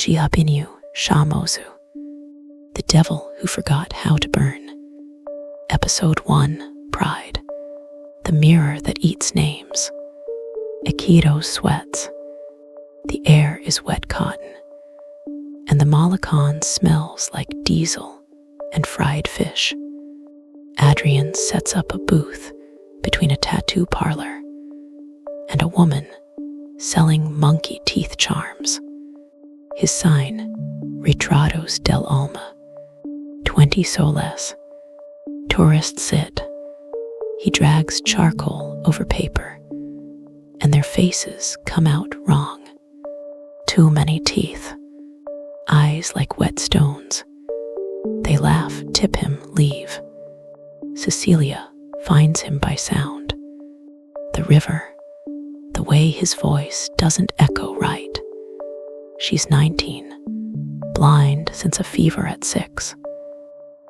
DIABINHO, CHARMOSO, the devil who forgot how to burn. Episode 1, Pride, the mirror that eats names. Aikido sweats. The air is wet cotton, and the Malecon smells like diesel and fried fish. Adrian sets up a booth between a tattoo parlor and a woman selling monkey teeth charms. His sign, Retratos del Alma, 20 soles. Tourists sit. He drags charcoal over paper, and their faces come out wrong. Too many teeth, eyes like wet stones. They laugh, tip him, leave. Cecilia finds him by sound. The river, the way his voice doesn't echo right. She's 19, blind since a fever at 6.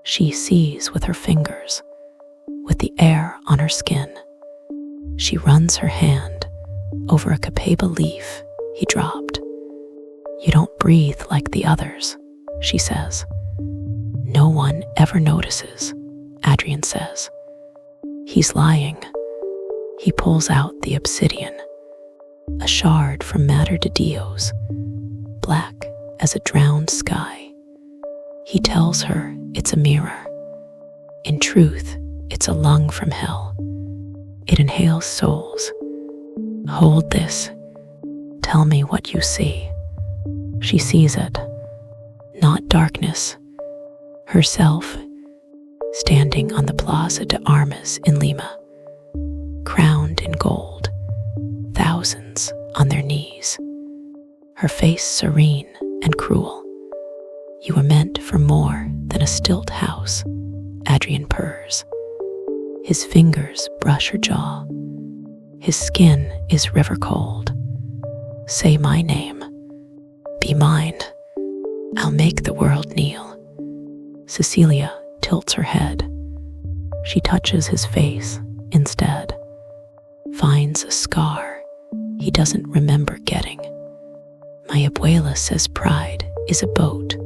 She sees with her fingers, with the air on her skin. She runs her hand over a copaiba leaf he dropped. "You don't breathe like the others," she says. "No one ever notices," Adrian says. He's lying. He pulls out the obsidian, a shard from Mater de Dios, black as a drowned sky. He tells her it's a mirror. In truth, it's a lung from hell. It inhales souls. "Hold this. Tell me what you see." She sees it. Not darkness. Herself, standing on the Plaza de Armas in Lima, crowned in gold, thousands on their knees. Her face serene and cruel. "You were meant for more than a stilt house," Adrian purrs. His fingers brush her jaw. His skin is river cold. "Say my name. Be mine. I'll make the world kneel." Cecilia tilts her head. She touches his face instead, finds a scar he doesn't remember getting. "My abuela says pride is a boat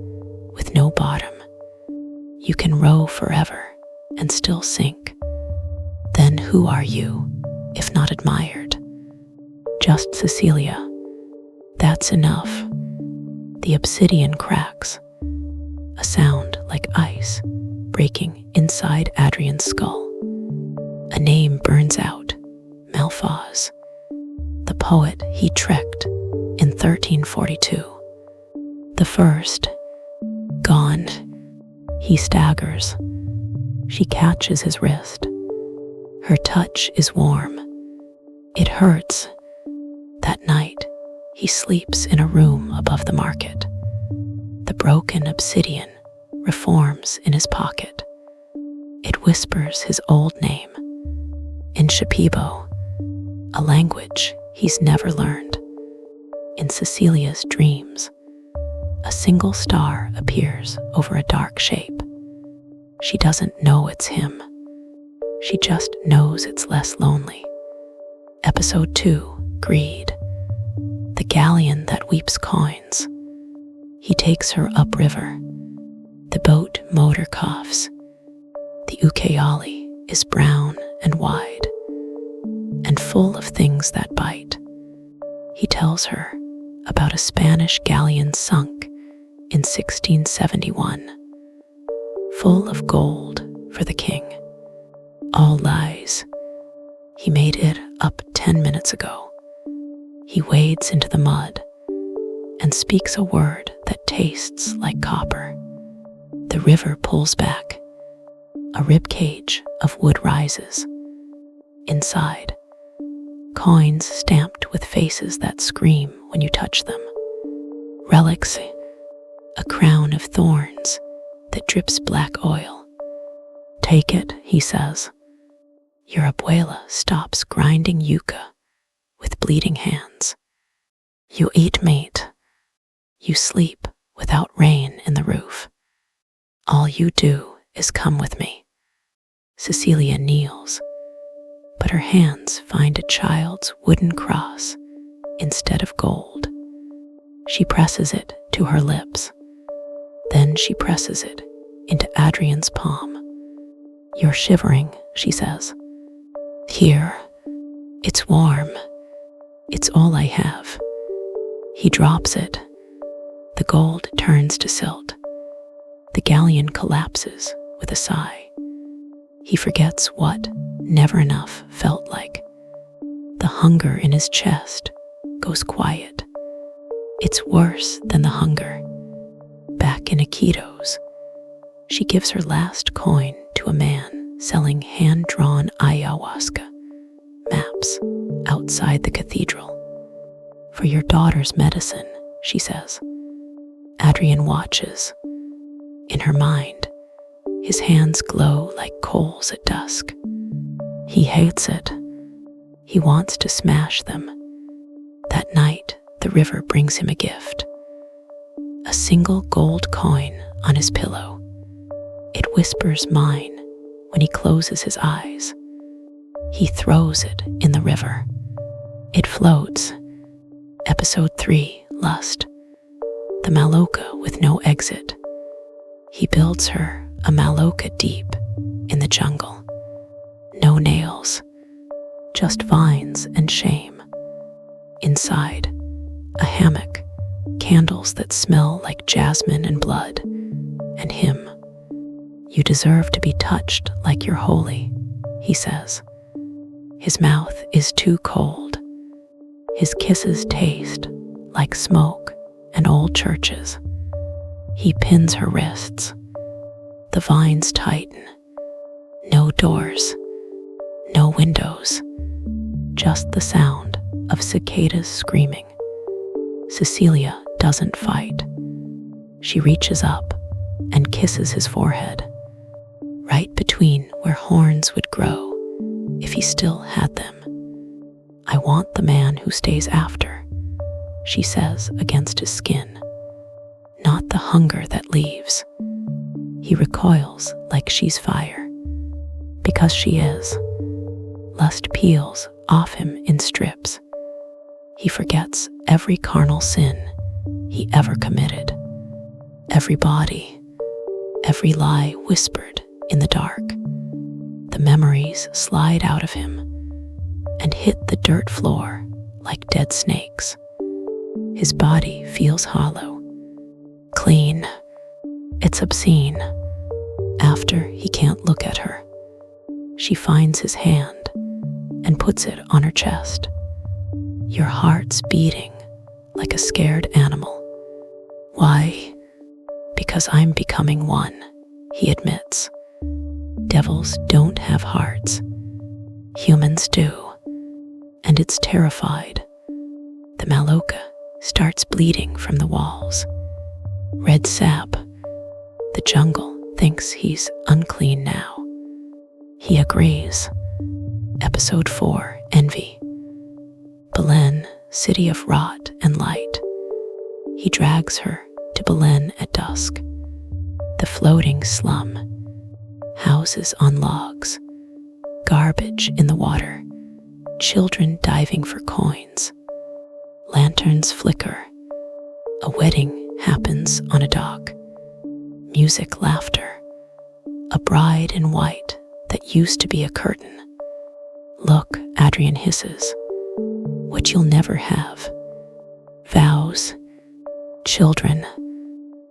with no bottom. You can row forever and still sink. Then who are you, if not admired?" "Just Cecilia. That's enough." The obsidian cracks, a sound like ice breaking inside Adrian's skull. A name burns out, Malfaz, the poet he tricked in 1342. The first, gone. He staggers. She catches his wrist. Her touch is warm. It hurts. That night, he sleeps in a room above the market. The broken obsidian reforms in his pocket. It whispers his old name in Shipibo, a language he's never learned. In Cecilia's dreams, a single star appears over a dark shape. She doesn't know it's him. She just knows it's less lonely. Episode 2, Greed, the galleon that weeps coins. He takes her upriver. The boat motor coughs. The ucayali is brown and wide, and full of things that bite. He tells her about a Spanish galleon sunk in 1671, full of gold for the king. All lies. He made it up 10 minutes ago. He wades into the mud and speaks a word that tastes like copper. The river pulls back. A rib cage of wood rises. Inside, coins stamped with faces that scream when you touch them. Relics, a crown of thorns that drips black oil. "Take it," he says. Your abuela stops grinding yucca with bleeding hands. You eat meat. You sleep without rain in the roof. All you do is come with me. Cecilia kneels, but her hands find a child's wooden cross instead of gold. She presses it to her lips. Then she presses it into Adrian's palm. "You're shivering," she says. "Here. It's warm. It's all I have." He drops it. The gold turns to silt. The galleon collapses with a sigh. He forgets what never enough felt like. The hunger in his chest goes quiet. It's worse than the hunger. Back in Iquitos, she gives her last coin to a man selling hand-drawn ayahuasca maps outside the cathedral. "For your daughter's medicine," she says. Adrian watches. In her mind, his hands glow like coals at dusk. He hates it. He wants to smash them. That night, the river brings him a gift. A single gold coin on his pillow. It whispers mine when he closes his eyes. He throws it in the river. It floats. Episode 3, Lust. The Maloka with no exit. He builds her a Maloka deep in the jungle. No nails, just vines and shame. Inside, a hammock, candles that smell like jasmine and blood, and him. "You deserve to be touched like you're holy," he says. His mouth is too cold. His kisses taste like smoke and old churches. He pins her wrists. The vines tighten. No doors, no windows, just the sound of cicadas screaming. Cecilia doesn't fight. She reaches up and kisses his forehead, right between where horns would grow if he still had them. "I want the man who stays after," she says against his skin, "not the hunger that leaves." He recoils like she's fire, because she is. Lust peels off him in strips. He forgets every carnal sin he ever committed, every body, every lie whispered in the dark. The memories slide out of him and hit the dirt floor like dead snakes. His body feels hollow, clean. It's obscene. After he can't look at her, she finds his hand and puts it on her chest. "Your heart's beating like a scared animal." "Why?" "Because I'm becoming one," he admits. "Devils don't have hearts. Humans do. And it's terrified." The Maloka starts bleeding from the walls. Red sap. The jungle thinks he's unclean now. He agrees. Episode 4, Envy. Belen, city of rot and light. He drags her to Belen at dusk. The floating slum. Houses on logs. Garbage in the water. Children diving for coins. Lanterns flicker. A wedding happens on a dock. Music, laughter. A bride in white that used to be a curtain. "Look," Adrian hisses. "What you'll never have. Vows. Children.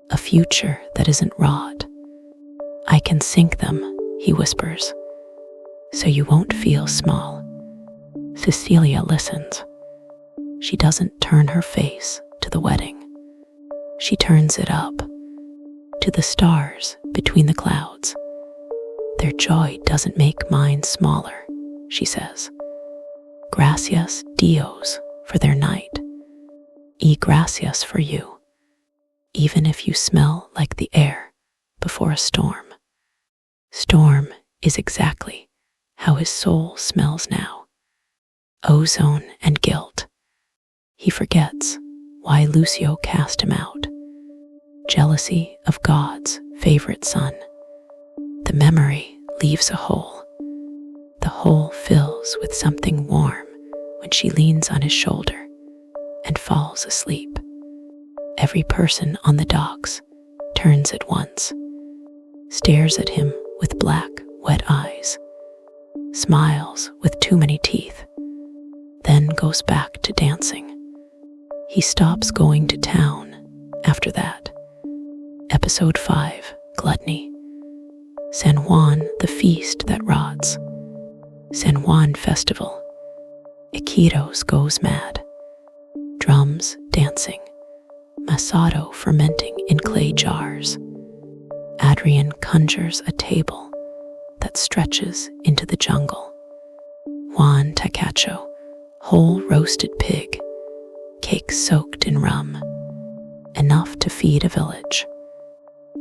A future that isn't rot. I can sink them," he whispers, "so you won't feel small." Cecilia listens. She doesn't turn her face to the wedding. She turns it up, to the stars between the clouds. "Their joy doesn't make mine smaller," she says. "Gracias Dios for their night. Y gracias for you, even if you smell like the air before a storm." Storm is exactly how his soul smells now. Ozone and guilt. He forgets why Lucio cast him out. Jealousy of God's favorite son. The memory leaves a hole. The hole fills with something warm when she leans on his shoulder and falls asleep. Every person on the docks turns at once, stares at him with black, wet eyes, smiles with too many teeth, then goes back to dancing. He stops going to town after that. Episode 5, Gluttony. San Juan, the feast that rots. San Juan Festival. Iquitos goes mad. Drums dancing. Masado fermenting in clay jars. Adrian conjures a table that stretches into the jungle. Juan Tacacho, whole roasted pig, cake soaked in rum. Enough to feed a village.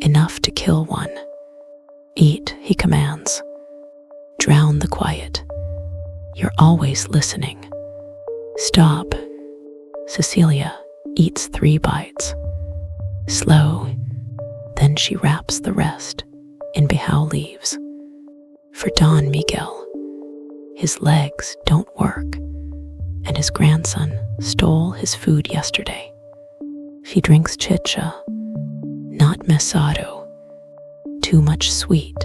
Enough to kill one. Eat, he commands. Drown the quiet. You're always listening. Stop. Cecilia eats 3 bites. Slow. Then she wraps the rest in Bihao leaves. For Don Miguel, his legs don't work, and his grandson stole his food yesterday. She drinks chicha, not mesado. Too much sweet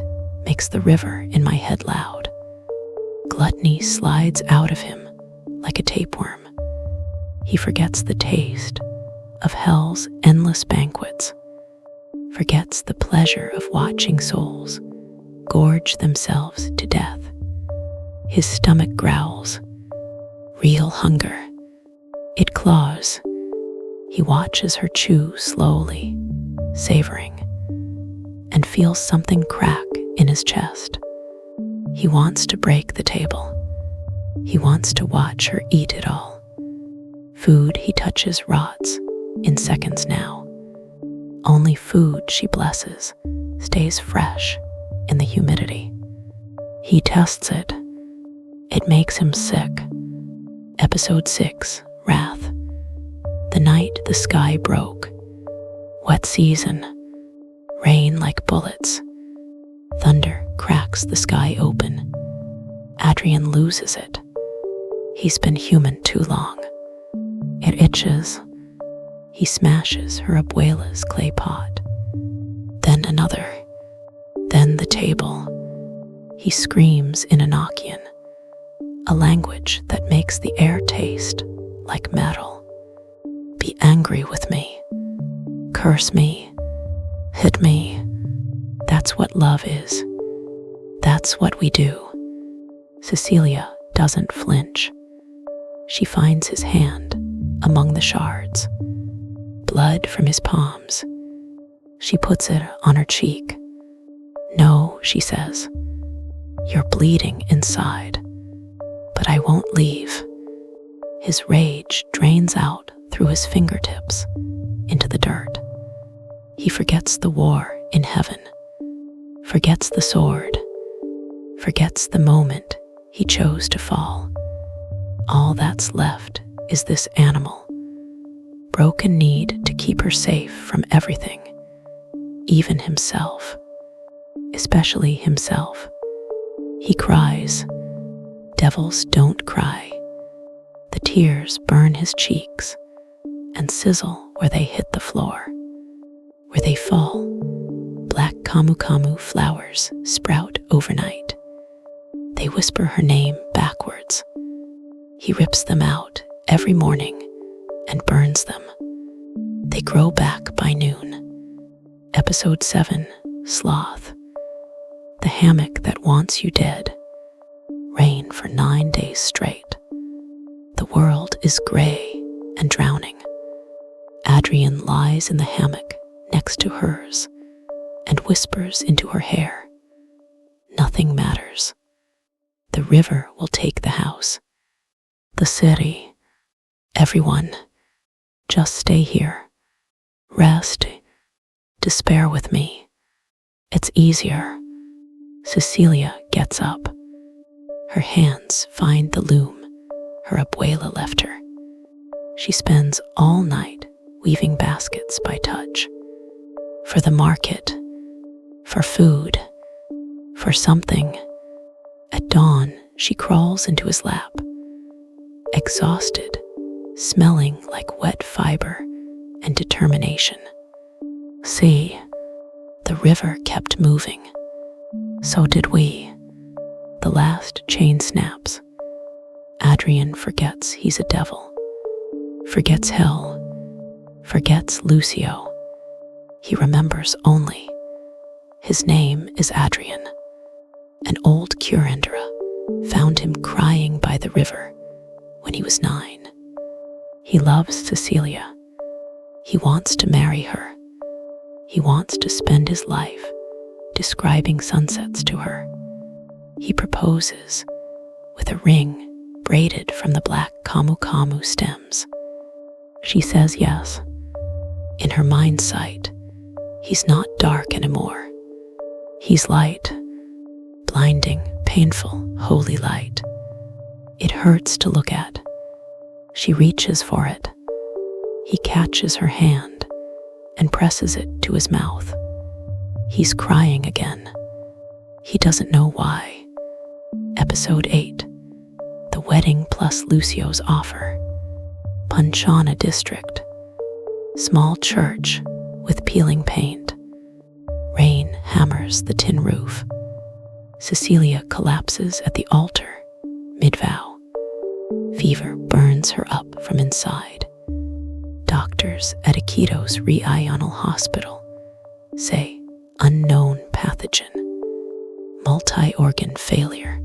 makes the river in my head loud. Gluttony slides out of him like a tapeworm. He forgets the taste of hell's endless banquets, forgets the pleasure of watching souls gorge themselves to death. His stomach growls. Real hunger. It claws. He watches her chew slowly, savoring, and feels something crack in his chest. He wants to break the table. He wants to watch her eat it all. Food he touches rots in seconds now. Only food she blesses stays fresh in the humidity. He tests it. It makes him sick. Episode 6, Wrath. The night the sky broke. Wet season. Rain like bullets. Thunder cracks the sky open. Adrian loses it. He's been human too long. It itches. He smashes her abuela's clay pot. Then another. Then the table. He screams in Enochian, a language that makes the air taste like metal. Be angry with me. Curse me. Hit me. That's what love is. That's what we do. Cecilia doesn't flinch. She finds his hand among the shards. Blood from his palms. She puts it on her cheek. No, she says. You're bleeding inside. But I won't leave. His rage drains out through his fingertips into the dirt. He forgets the war in heaven, forgets the sword, forgets the moment he chose to fall. All that's left is this animal, broken need to keep her safe from everything, even himself, especially himself. He cries. Devils don't cry. The tears burn his cheeks and sizzle where they hit the floor. Where they fall, black camu camu flowers sprout overnight. They whisper her name backwards. He rips them out every morning and burns them. They grow back by noon. Episode 7, Sloth. The hammock that wants you dead. Rain for 9 days straight. The world is gray and drowning. Adrian lies in the hammock next to hers and whispers into her hair. Nothing matters. The river will take the house. The city. Everyone. Just stay here. Rest. Despair with me. It's easier. Cecilia gets up. Her hands find the loom her abuela left her. She spends all night weaving baskets by touch. For the market, for food, for something. At dawn, she crawls into his lap, exhausted, smelling like wet fiber and determination. See, the river kept moving. So did we. The last chain snaps. Adrian forgets he's a devil, forgets hell, forgets Lucio. He remembers only his name is Adrian. An old curandera found him crying by the river when he was 9. He loves Cecilia. He wants to marry her. He wants to spend his life describing sunsets to her. He proposes with a ring braided from the black camu camu stems. She says yes. In her mind's sight, he's not dark anymore. He's light, blinding, painful, holy light. It hurts to look at. She reaches for it. He catches her hand and presses it to his mouth. He's crying again. He doesn't know why. Episode 8. The Wedding plus Lucio's Offer. Panchana District. Small church with peeling paint. Rain hammers the tin roof. Cecilia collapses at the altar, mid-vow. Fever burns her up from inside. Doctors at Akito's Regional Hospital say unknown pathogen, multi-organ failure.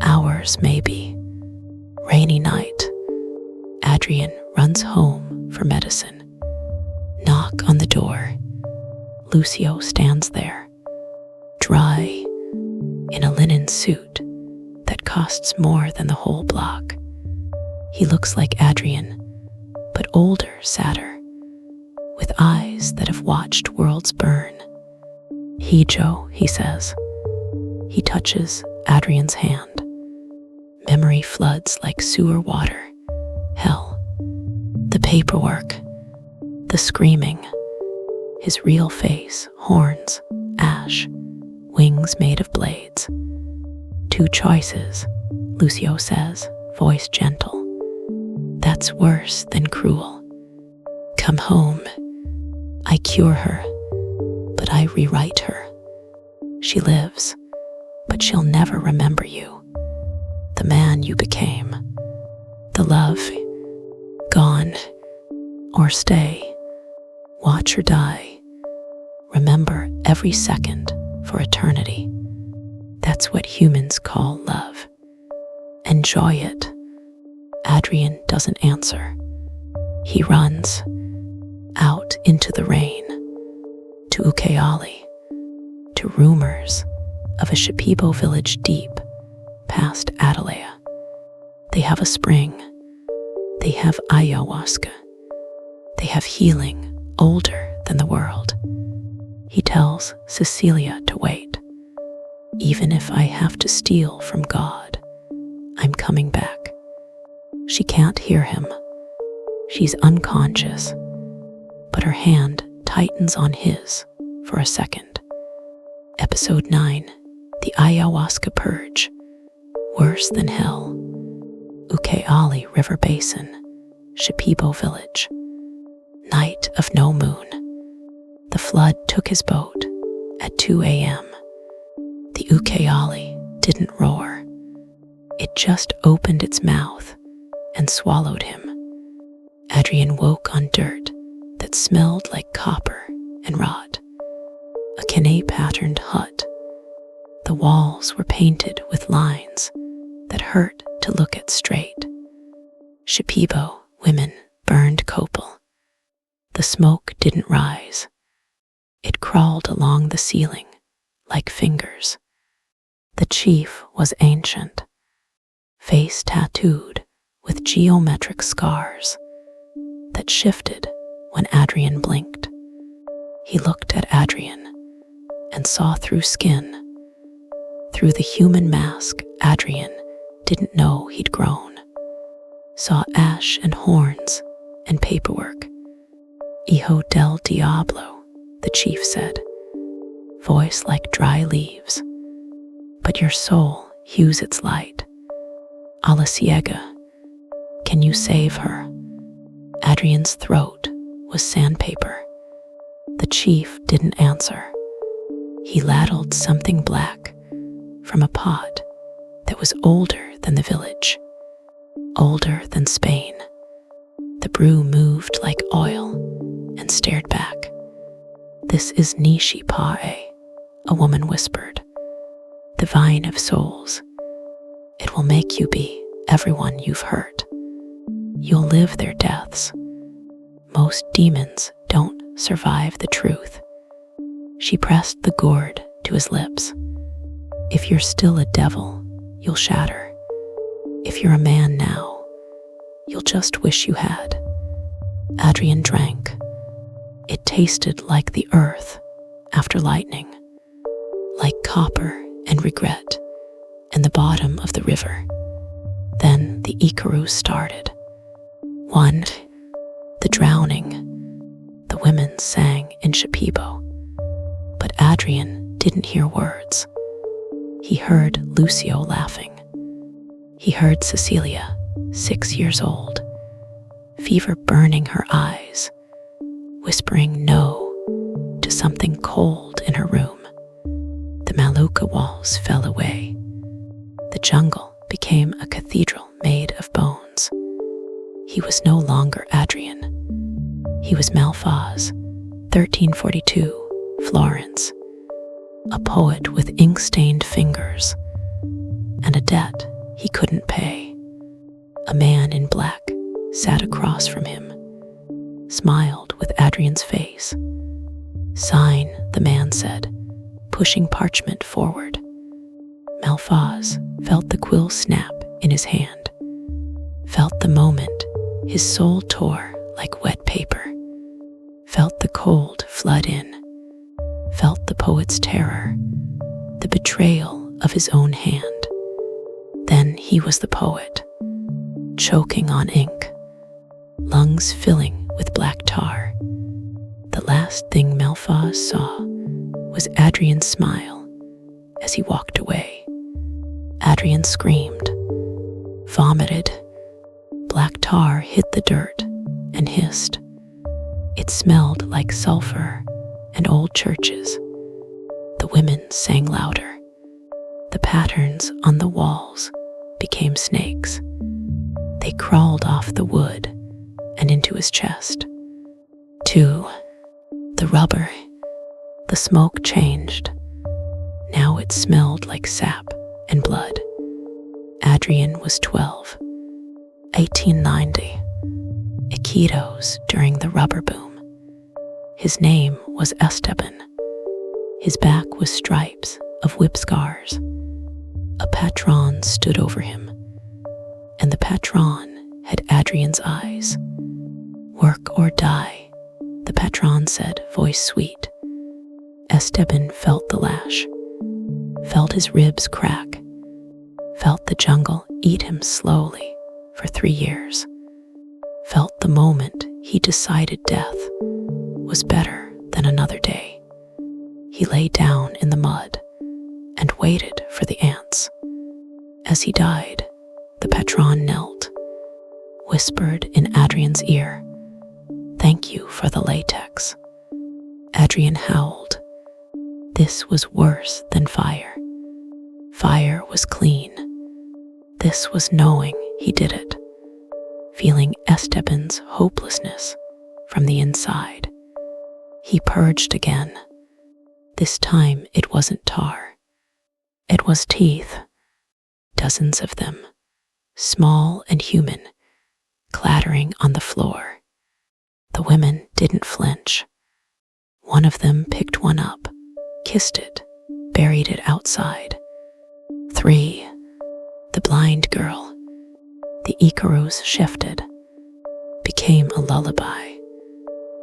Hours maybe. Rainy night. Adrian runs home for medicine. Knock on the door. Lucio stands there, dry, in a linen suit that costs more than the whole block. He looks like Adrian, but older, sadder, with eyes that have watched worlds burn. Hijo, he says. He touches Adrian's hand. Memory floods like sewer water. Hell. The paperwork. The screaming. His real face, horns, ash, wings made of blades. 2 choices, Lucio says, voice gentle. That's worse than cruel. Come home. I cure her, but I rewrite her. She lives, but she'll never remember you. The man you became. The love. Gone. Or stay. Watch her die. Remember every second for eternity. That's what humans call love. Enjoy it. Adrian doesn't answer. He runs out into the rain, to Ucayali, to rumors of a Shipibo village deep past Atalaya. They have a spring. They have ayahuasca. They have healing older than the world. He tells Cecilia to wait. Even if I have to steal from God, I'm coming back. She can't hear him. She's unconscious, but her hand tightens on his for a second. Episode 9, the ayahuasca purge. Worse than hell. Ucayali River Basin, Shipibo Village. Night of no moon. The flood took his boat at 2 a.m. The Ucayali didn't roar. It just opened its mouth and swallowed him. Adrian woke on dirt that smelled like copper and rot. A Kane-patterned hut. The walls were painted with lines that hurt to look at straight. Shipibo women burned copal. The smoke didn't rise. It crawled along the ceiling like fingers. The chief was ancient, face tattooed with geometric scars that shifted when Adrian blinked. He looked at Adrian and saw through skin. Through the human mask Adrian didn't know he'd grown. Saw ash and horns and paperwork. Hijo del Diablo, the chief said, voice like dry leaves. But your soul hews its light. A la ciega, can you save her? Adrian's throat was sandpaper. The chief didn't answer. He ladled something black from a pot that was older than the village, older than Spain. The brew moved like oil and stared back. "This is Nishi Pae," a woman whispered. "The vine of souls. It will make you be everyone you've hurt. You'll live their deaths. Most demons don't survive the truth." She pressed the gourd to his lips. "If you're still a devil, you'll shatter. If you're a man now, you'll just wish you had." Adrian drank. It tasted like the earth after lightning, like copper and regret and the bottom of the river. Then the Icarus started. One, the drowning. The women sang in Shipibo. But Adrian didn't hear words. He heard Lucio laughing. He heard Cecilia, 6 years old, fever burning her eyes, whispering no to something cold in her room. The Maluka walls fell away. The jungle became a cathedral made of bones. He was no longer Adrian. He was Malfaz, 1342, Florence, a poet with ink-stained fingers, and a debt he couldn't pay. A man in black sat across from him, smiled with Adrian's face. "Sign," the man said, pushing parchment forward. Malfaz felt the quill snap in his hand, felt the moment his soul tore like wet paper, felt the cold flood in, felt the poet's terror, the betrayal of his own hand. Then he was the poet, choking on ink, lungs filling with black tar. The last thing Malfaz saw was Adrian's smile as he walked away. Adrian screamed, vomited. Black tar hit the dirt and hissed. It smelled like sulfur and old churches. The women sang louder. The patterns on the walls became snakes. They crawled off the wood and into his chest. 2. The rubber. The smoke changed. Now it smelled like sap and blood. Adrian was 12. 1890. Iquitos during the rubber boom. His name was Esteban. His back was stripes of whip scars. A patron stood over him, and the patron had Adrian's eyes. "Work or die," the patron said, voice sweet. Esteban felt the lash, felt his ribs crack, felt the jungle eat him slowly for 3 years, felt the moment he decided death was better than another day. He lay down in the mud and waited for the ants. As he died, the patron knelt, whispered in Adrian's ear, "Thank you for the latex." Adrian howled. This was worse than fire. Fire was clean. This was knowing he did it, feeling Esteban's hopelessness from the inside. He purged again. This time it wasn't tar. It was teeth, dozens of them, small and human, clattering on the floor. The women didn't flinch. One of them picked one up, kissed it, buried it outside. 3. The blind girl. The Icarus shifted, became a lullaby.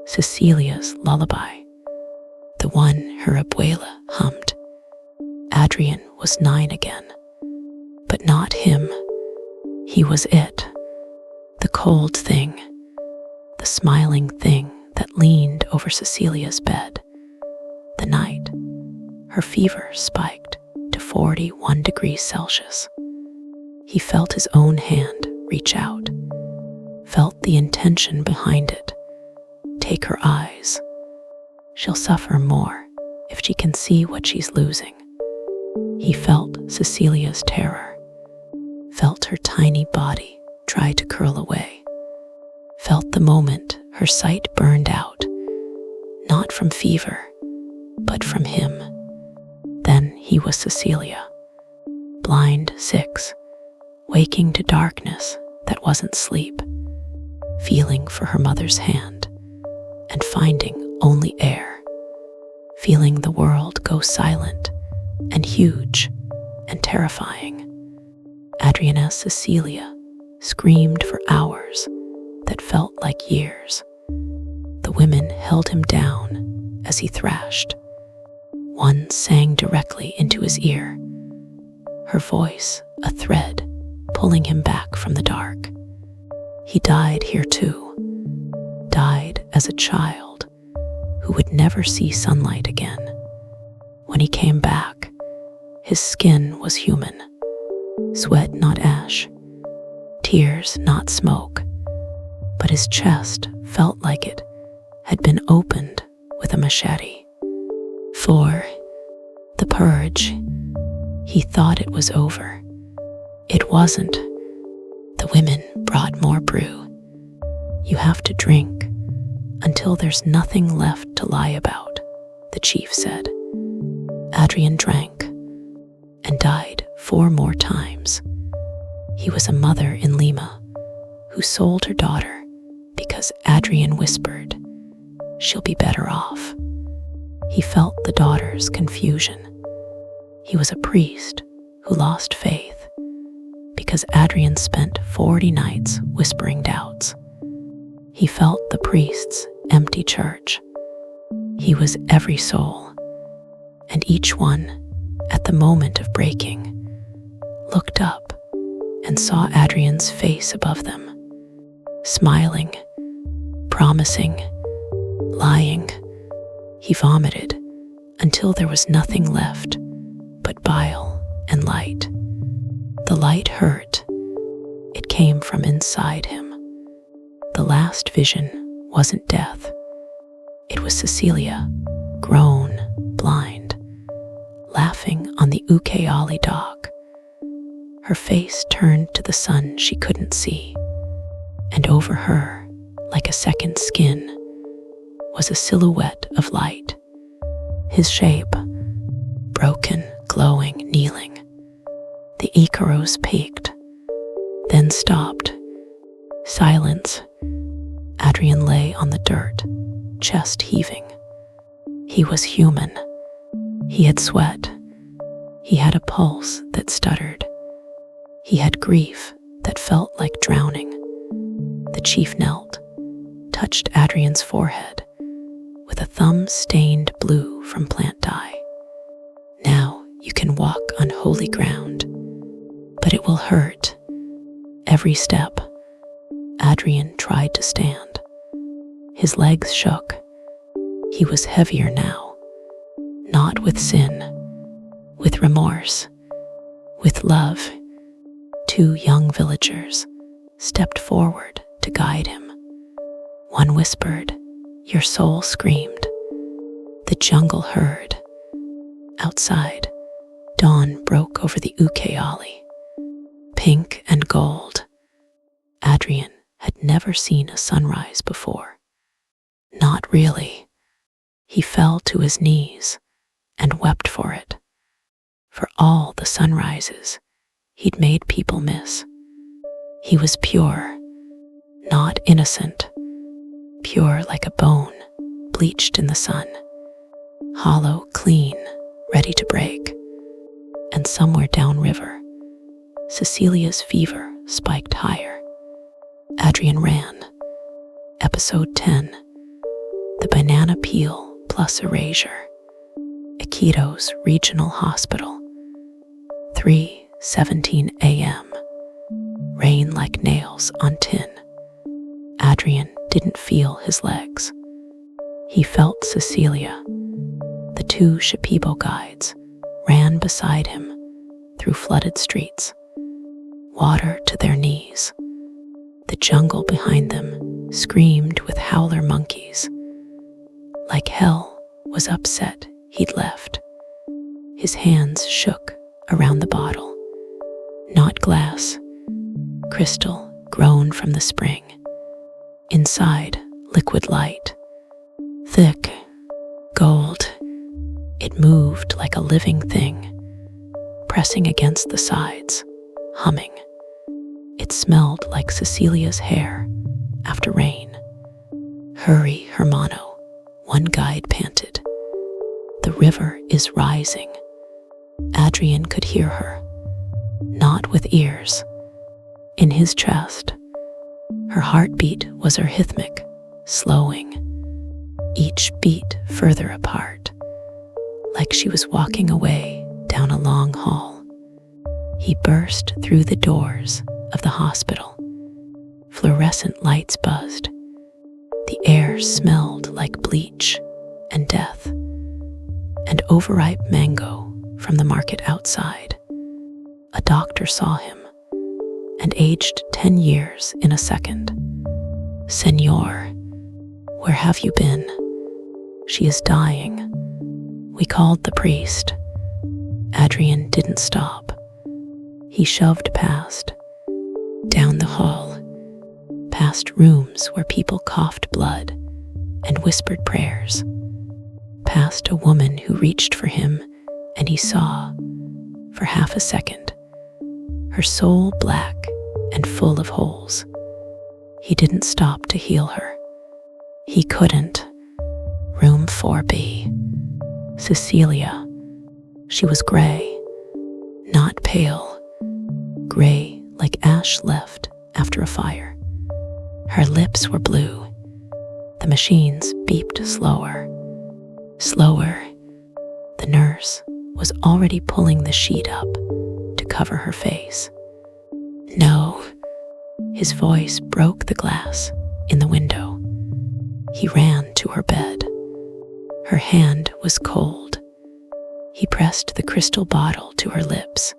Cecilia's lullaby, the one her abuela hummed. Adrian was 9 again, but not him. He was it, the cold thing, the smiling thing that leaned over Cecilia's bed. The night, her fever spiked to 41 degrees Celsius. He felt his own hand reach out, felt the intention behind it, take her eyes. She'll suffer more if she can see what she's losing. He felt Cecilia's terror, felt her tiny body try to curl away, felt the moment her sight burned out, not from fever, but from him. Then he was Cecilia, blind 6, waking to darkness that wasn't sleep, feeling for her mother's hand and finding only air, feeling the world go silent and huge and terrifying. Adriana's Cecilia screamed for hours that felt like years. The women held him down as he thrashed. One sang directly into his ear, her voice a thread pulling him back from the dark. He died here too, died as a child who would never see sunlight again. When he came back, his skin was human, sweat not ash, tears not smoke, but his chest felt like it had been opened with a machete. For the purge, he thought it was over. It wasn't. The women brought more brew. You have to drink until there's nothing left to lie about, the chief said. Adrian drank and died 4 more times. He was a mother in Lima who sold her daughter because Adrian whispered, "She'll be better off." He felt the daughter's confusion. He was a priest who lost faith because Adrian spent 40 nights whispering doubts. He felt the priest's empty church. He was every soul, and each one, at the moment of breaking, looked up and saw Adrian's face above them, smiling, promising, lying. He vomited until there was nothing left but bile and light. The light hurt. It came from inside him. The last vision wasn't death. It was Cecilia, grown, blind, laughing on the Ucayali dock. Her face turned to the sun she couldn't see, and over her, like a second skin, was a silhouette of light. His shape, broken, glowing, kneeling. The Icaros peaked, then stopped. Silence. Adrian lay on the dirt, chest heaving. He was human. He had sweat. He had a pulse that stuttered. He had grief that felt like drowning. The chief knelt, touched Adrian's forehead with a thumb stained blue from plant dye. "Now you can walk on holy ground, but it will hurt. Every step." Adrian tried to stand. His legs shook. He was heavier now, not with sin, with remorse, with love. 2 young villagers stepped forward to guide him. One whispered, "Your soul screamed." The jungle heard. Outside, dawn broke over the Ucayali, pink and gold. Adrian had never seen a sunrise before. Not really. He fell to his knees and wept for it, for all the sunrises he'd made people miss. He was pure, not innocent, pure like a bone bleached in the sun, hollow, clean, ready to break. And somewhere downriver, Cecilia's fever spiked higher. Adrian ran. Episode 10. The banana peel plus erasure. Iquitos Regional Hospital. 3:17 a.m. Rain like nails on tin. Adrian didn't feel his legs. He felt Cecilia. The 2 Shipibo guides ran beside him through flooded streets, water to their knees. The jungle behind them screamed with howler monkeys. Like hell was upset he'd left. His hands shook around the bottle. Not glass, crystal grown from the spring. Inside, liquid light. Thick, gold. It moved like a living thing, pressing against the sides, humming. It smelled like Cecilia's hair after rain. Hurry, Hermano, one guide panted. The river is rising. Adrian could hear her, not with ears. In his chest, her heartbeat was arrhythmic, slowing, each beat further apart, like she was walking away down a long hall. He burst through the doors of the hospital. Fluorescent lights buzzed. The air smelled like bleach and death, and overripe mango from the market outside. A doctor saw him and aged 10 years in a second. Senor, where have you been? She is dying. We called the priest. Adrian didn't stop. He shoved past, down the hall, past rooms where people coughed blood and whispered prayers, past a woman who reached for him, and he saw, for half a second, her soul black and full of holes. He didn't stop to heal her. He couldn't. Room 4B. Cecilia. She was gray, not pale, gray like ash left after a fire. Her lips were blue. The machines beeped slower. Slower. The nurse was already pulling the sheet up to cover her face. No. His voice broke the glass in the window. He ran to her bed. Her hand was cold. He pressed the crystal bottle to her lips,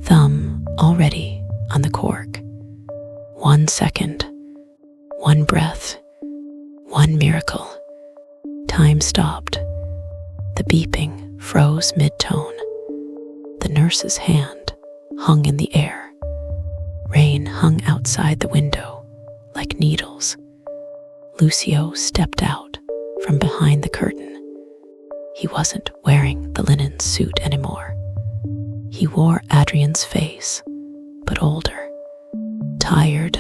thumb already on the cork. 1 second, 1 breath, 1 miracle. Time stopped. The beeping froze mid-tone. The nurse's hand hung in the air. Rain hung outside the window like needles. Lucio stepped out from behind the curtain. He wasn't wearing the linen suit anymore. He wore Adrian's face, but older, tired,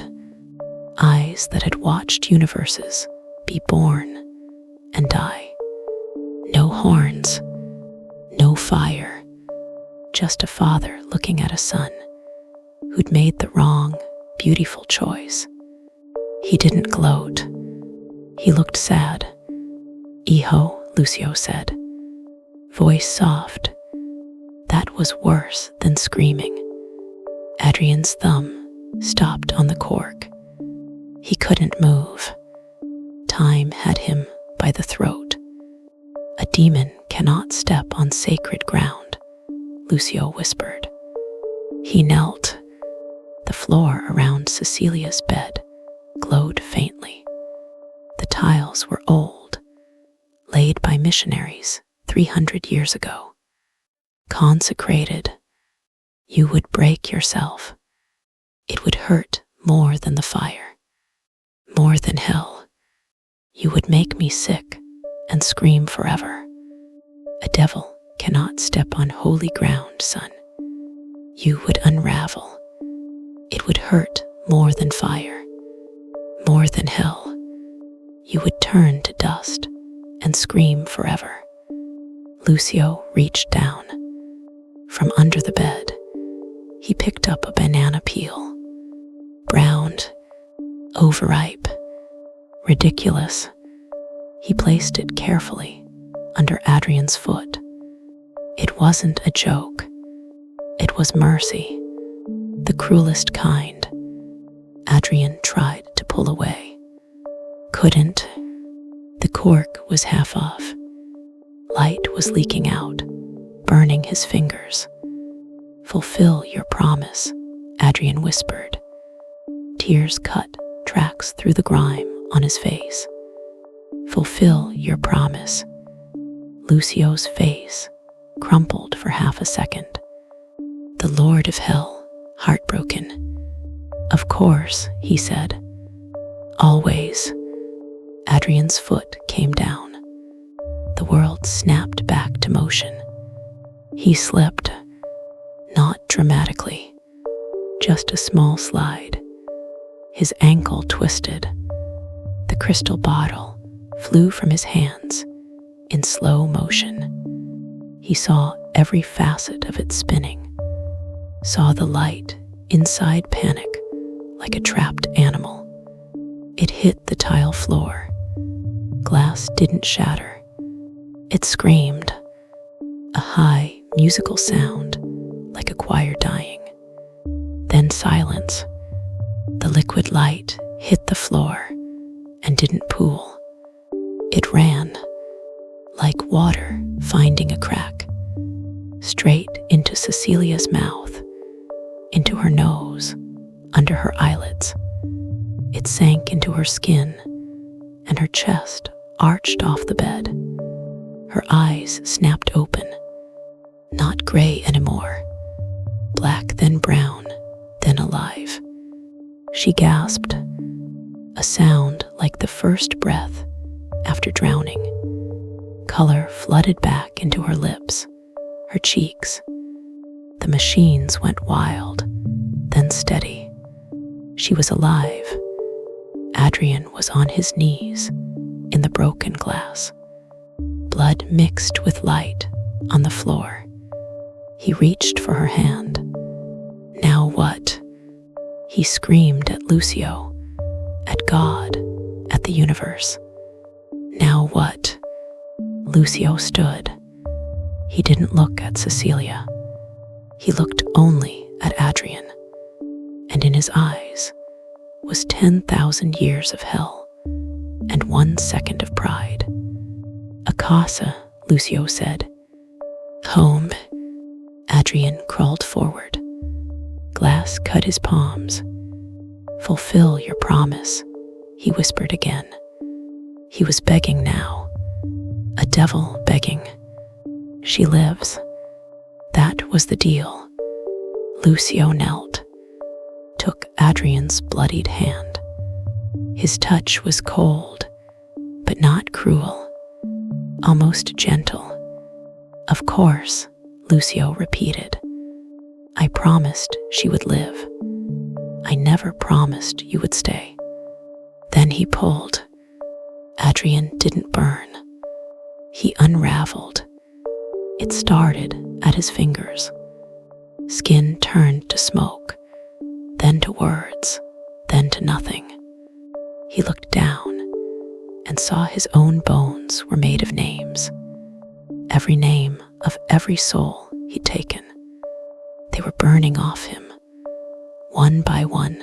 eyes that had watched universes be born and die. No horns, no fire, just a father looking at a son who'd made the wrong, beautiful choice. He didn't gloat. He looked sad. Hijo, Lucio said, voice soft. That was worse than screaming. Adrian's thumb stopped on the cork. He couldn't move. Time had him by the throat. A demon cannot step on sacred ground, Lucio whispered. He knelt. The floor around Cecilia's bed glowed faintly. The tiles were old, laid by missionaries 300 years ago. Consecrated. You would break yourself. It would hurt more than the fire, more than hell. You would make me sick and scream forever. A devil cannot step on holy ground, son. You would unravel. It would hurt more than fire, more than hell. You would turn to dust and scream forever. Lucio reached down. From under the bed, he picked up a banana peel. Browned, overripe, ridiculous. He placed it carefully under Adrian's foot. It wasn't a joke. It was mercy, the cruelest kind. Adrian tried to pull away. Couldn't. The cork was half off. Light was leaking out, burning his fingers. Fulfill your promise, Adrian whispered. Tears cut tracks through the grime on his face. Fulfill your promise. Lucio's face crumpled for half a second. The Lord of Hell, heartbroken. Of course, he said. Always. Adrian's foot came down. The world snapped back to motion. He slipped, not dramatically, just a small slide. His ankle twisted. The crystal bottle flew from his hands in slow motion. He saw every facet of it spinning, saw the light inside panic like a trapped animal. It hit the tile floor. Glass didn't shatter. It screamed, a high musical sound like a choir dying. Then silence. The liquid light hit the floor and didn't pool. It ran, like water finding a crack, straight into Cecilia's mouth, into her nose, under her eyelids. It sank into her skin, and her chest arched off the bed. Her eyes snapped open, not gray anymore, black then brown, then alive. She gasped, a sound like the first breath after drowning. Color flooded back into her lips, her cheeks. The machines went wild, then steady. She was alive. Adrian was on his knees in the broken glass. Blood mixed with light on the floor. He reached for her hand. Now what? He screamed at Lucio, at God, at the universe. Now what? Lucio stood. He didn't look at Cecilia. He looked only at Adrian, and in his eyes was 10,000 years of hell and 1 second of pride. A casa, Lucio said. Home. Adrian crawled forward. Glass cut his palms. Fulfill your promise, he whispered again. He was begging now. A devil begging. She lives. That was the deal. Lucio knelt, took Adrian's bloodied hand. His touch was cold, but not cruel, almost gentle. Of course, Lucio repeated. I promised she would live. I never promised you would stay. Then he pulled. Adrian didn't burn. He unraveled. It started at his fingers. Skin turned to smoke, then to words, then to nothing. He looked down and saw his own bones were made of names. Every name of every soul he'd taken. They were burning off him, one by one,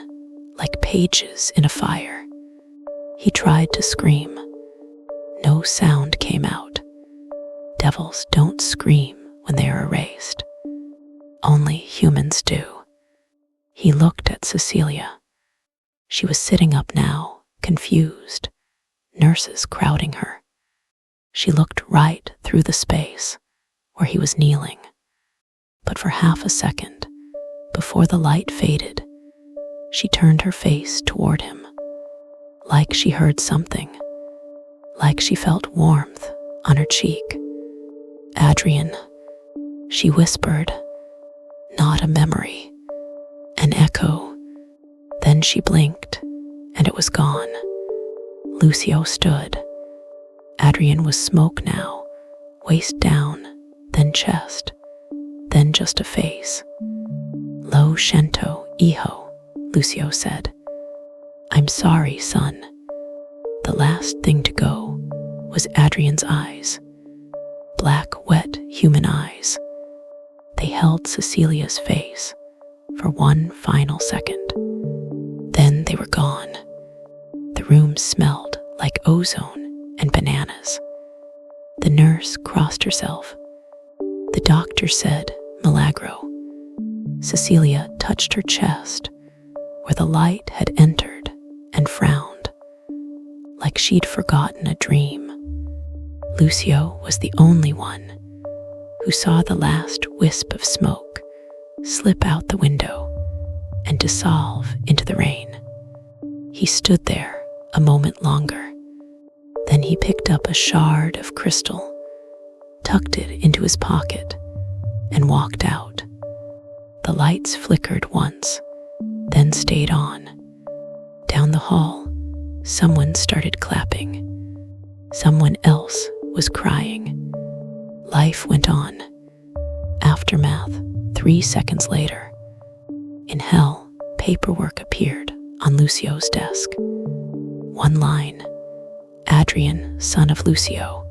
like pages in a fire. He tried to scream. No sound came out. Devils don't scream when they are erased. Only humans do. He looked at Cecilia. She was sitting up now, confused, nurses crowding her. She looked right through the space where he was kneeling. But for half a second, before the light faded, she turned her face toward him, like she heard something, like she felt warmth on her cheek. Adrian, she whispered, not a memory, an echo. Then she blinked, and it was gone. Lucio stood. Adrian was smoke now, waist down, then chest, then just a face. Lo siento, hijo, Lucio said. I'm sorry, son. The last thing to go was Adrian's eyes. Black, wet human eyes. They held Cecilia's face for one final second. Then they were gone. The room smelled like ozone and bananas. The nurse crossed herself. The doctor said, Milagro. Cecilia touched her chest, where the light had entered and frowned, like she'd forgotten a dream. Lucio was the only one who saw the last wisp of smoke slip out the window and dissolve into the rain. He stood there a moment longer. Then he picked up a shard of crystal, tucked it into his pocket, and walked out. The lights flickered once, then stayed on. Down the hall, someone started clapping. Someone else was crying. Life went on. Aftermath, 3 seconds later. In hell, paperwork appeared on Lucio's desk. One line: Adrian, son of Lucio.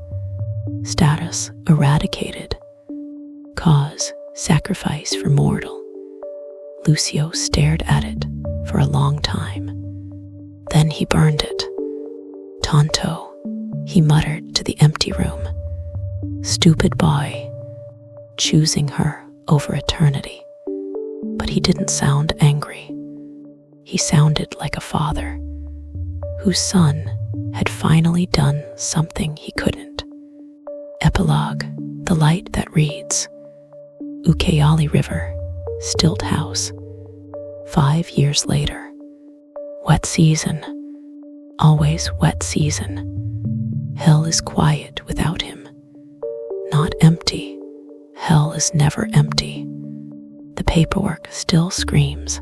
Status: eradicated. Cause: sacrifice for mortal. Lucio stared at it for a long time. Then he burned it. Tonto, he muttered to the empty room. Stupid boy, choosing her over eternity. But he didn't sound angry. He sounded like a father whose son had finally done something he couldn't. Epilogue: the light that reads. Ucayali River, Stilt House. 5 years later. Wet season. Always wet season. Hell is quiet without him. Not empty. Hell is never empty. The paperwork still screams.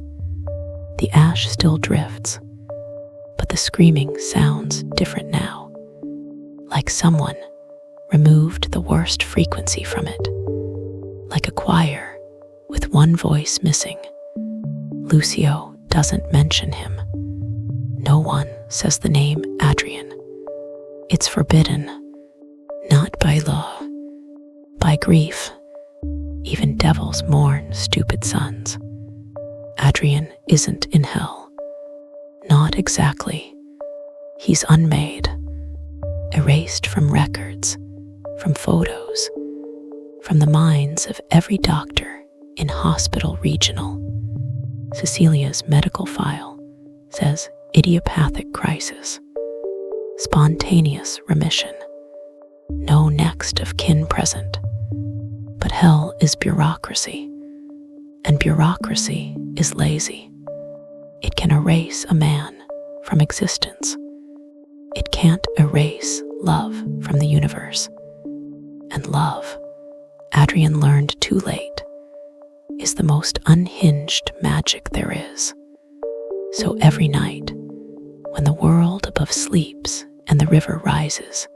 The ash still drifts. But the screaming sounds different now. Like someone removed the worst frequency from it. Like a choir with one voice missing. Lucio doesn't mention him. No one says the name Adrian. It's forbidden, not by law, by grief. Even devils mourn stupid sons. Adrian isn't in hell. Not exactly. He's unmade, erased from records, from photos, from the minds of every doctor in Hospital Regional. Cecilia's medical file says idiopathic crisis, spontaneous remission, no next of kin present. But hell is bureaucracy, and bureaucracy is lazy. It can erase a man from existence. It can't erase love from the universe. And love, Adrian learned too late, is the most unhinged magic there is. So every night, when the world above sleeps and the river rises,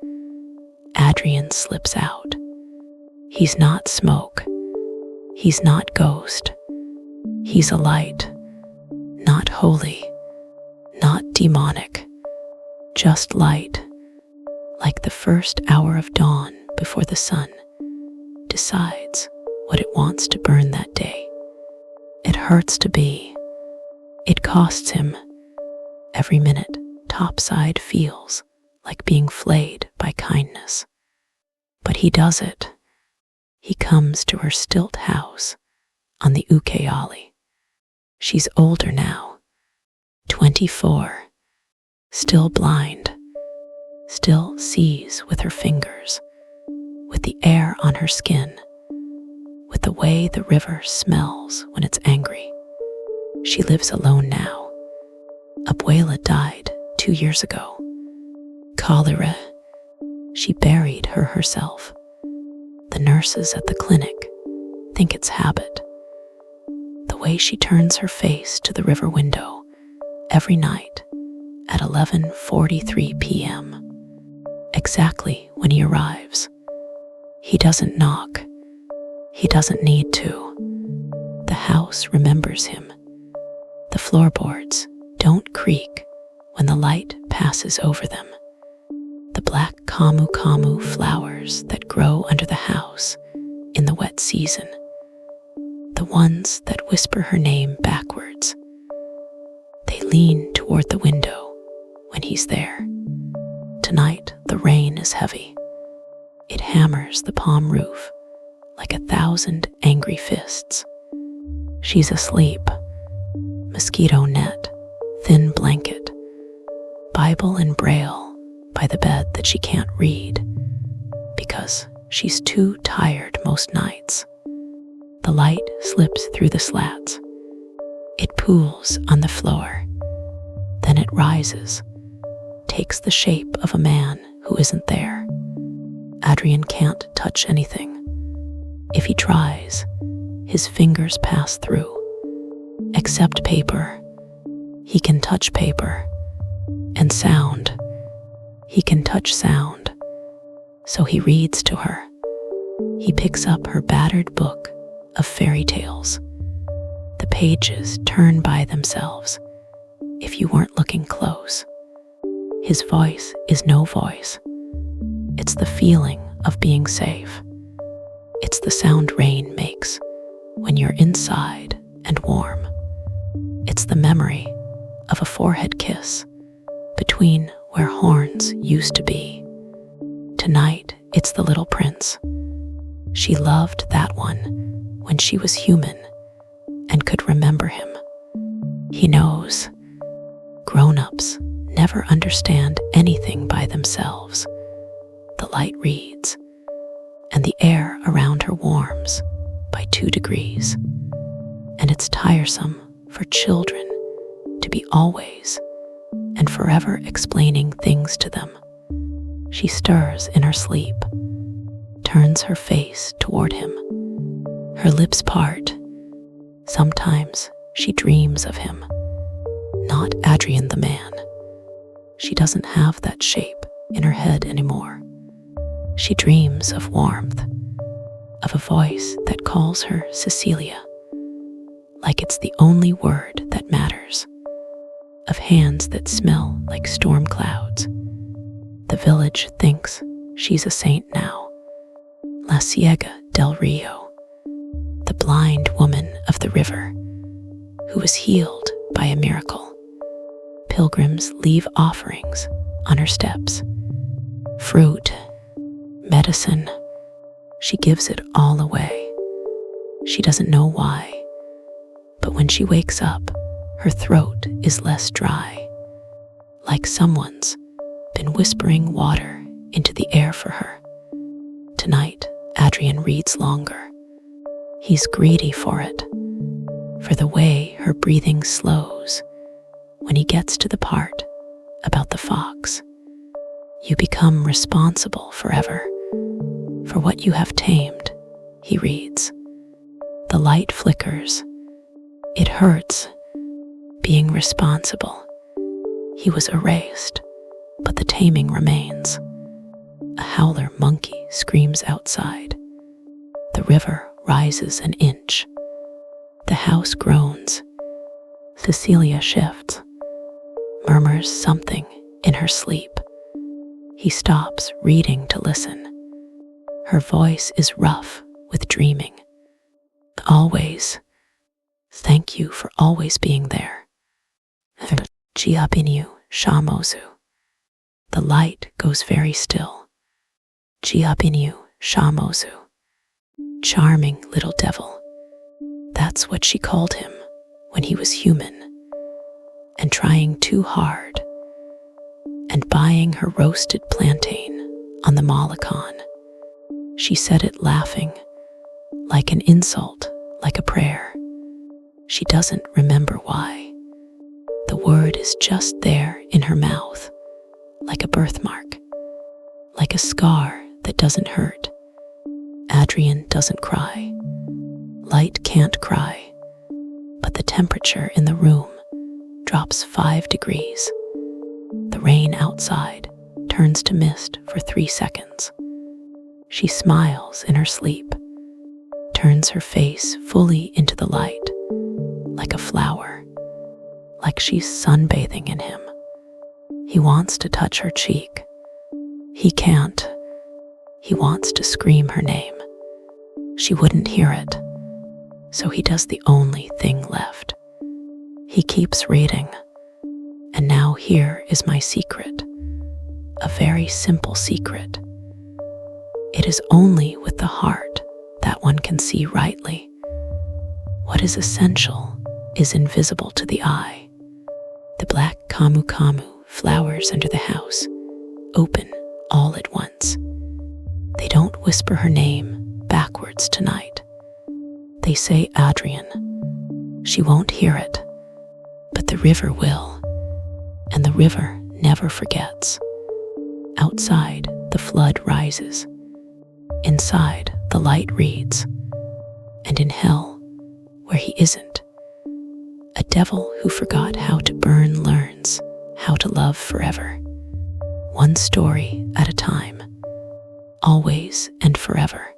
Adrian slips out. He's not smoke. He's not ghost. He's a light, not holy, not demonic, just light, like the first hour of dawn before the sun decides what it wants to burn that day. It hurts to be. It costs him. Every minute, topside feels like being flayed by kindness. But he does it. He comes to her stilt house on the Ucayali. She's older now, 24, still blind, still sees with her fingers, with the air on her skin, with the way the river smells when it's angry. She lives alone now. Abuela died 2 years ago. Cholera. She buried her herself. The nurses at the clinic think it's habit. The way she turns her face to the river window every night at 11:43 p.m., exactly when he arrives. He doesn't knock. He doesn't need to. The house remembers him. The floorboards don't creak when the light passes over them. The black camu flowers that grow under the house in the wet season. The ones that whisper her name backwards. They lean toward the window when he's there. Tonight, the rain is heavy. It hammers the palm roof like 1,000 angry fists. She's asleep. Mosquito net, thin blanket, Bible in Braille by the bed that she can't read because she's too tired most nights. The light slips through the slats. It pools on the floor. Then it rises, takes the shape of a man who isn't there. Adrian can't touch anything. If he tries, his fingers pass through. Except paper. He can touch paper. And sound. He can touch sound. So he reads to her. He picks up her battered book of fairy tales. The pages turn by themselves if you weren't looking close. His voice is no voice. It's the feeling of being safe. It's the sound rain makes when you're inside and warm. It's the memory of a forehead kiss between where horns used to be. Tonight, it's the little prince. She loved that one when she was human and could remember him. He knows. Grown-ups never understand anything by themselves. The light reads, and the air around her warms by 2 degrees. And it's tiresome for children to be always and forever explaining things to them. She stirs in her sleep, turns her face toward him. Her lips part. Sometimes she dreams of him, not Adrian the man. She doesn't have that shape in her head anymore. She dreams of warmth, of a voice that calls her Cecilia, like it's the only word that matters, of hands that smell like storm clouds. The village thinks she's a saint now, La Ciega del Rio, the blind woman of the river, who was healed by a miracle. Pilgrims leave offerings on her steps. Fruit, medicine, she gives it all away. She doesn't know why, but when she wakes up, her throat is less dry, like someone's been whispering water into the air for her. Tonight, Adrian reads longer. He's greedy for it, for the way her breathing slows when he gets to the part about the fox. You become responsible forever for what you have tamed, he reads. The light flickers. It hurts, being responsible. He was erased, but the taming remains. A howler monkey screams outside. The river rises an inch. The house groans. Cecilia shifts, murmurs something in her sleep. He stops reading to listen. Her voice is rough with dreaming. Always. Thank you for always being there. DIABINHO, CHARMOSO. The light goes very still. DIABINHO, CHARMOSO. Charming little devil. That's what she called him when he was human and trying too hard and buying her roasted plantain on the Malakon. She said it laughing, like an insult, like a prayer. She doesn't remember why. The word is just there in her mouth, like a birthmark, like a scar that doesn't hurt. Adrian doesn't cry. Light can't cry, but the temperature in the room drops 5 degrees. The rain outside turns to mist for 3 seconds. She smiles in her sleep, turns her face fully into the light, like a flower, like she's sunbathing in him. He wants to touch her cheek. He can't. He wants to scream her name. She wouldn't hear it, so he does the only thing left. He keeps reading, and now here is my secret, a very simple secret. It is only with the heart that one can see rightly. What is essential is invisible to the eye. The black camu camu flowers under the house, open all at once. They don't whisper her name backwards tonight. They say Adrian. She won't hear it, but the river will, and the river never forgets. Outside, the flood rises. Inside, the light reads. And in hell, where he isn't, a devil who forgot how to burn learns how to love forever. One story at a time, always and forever.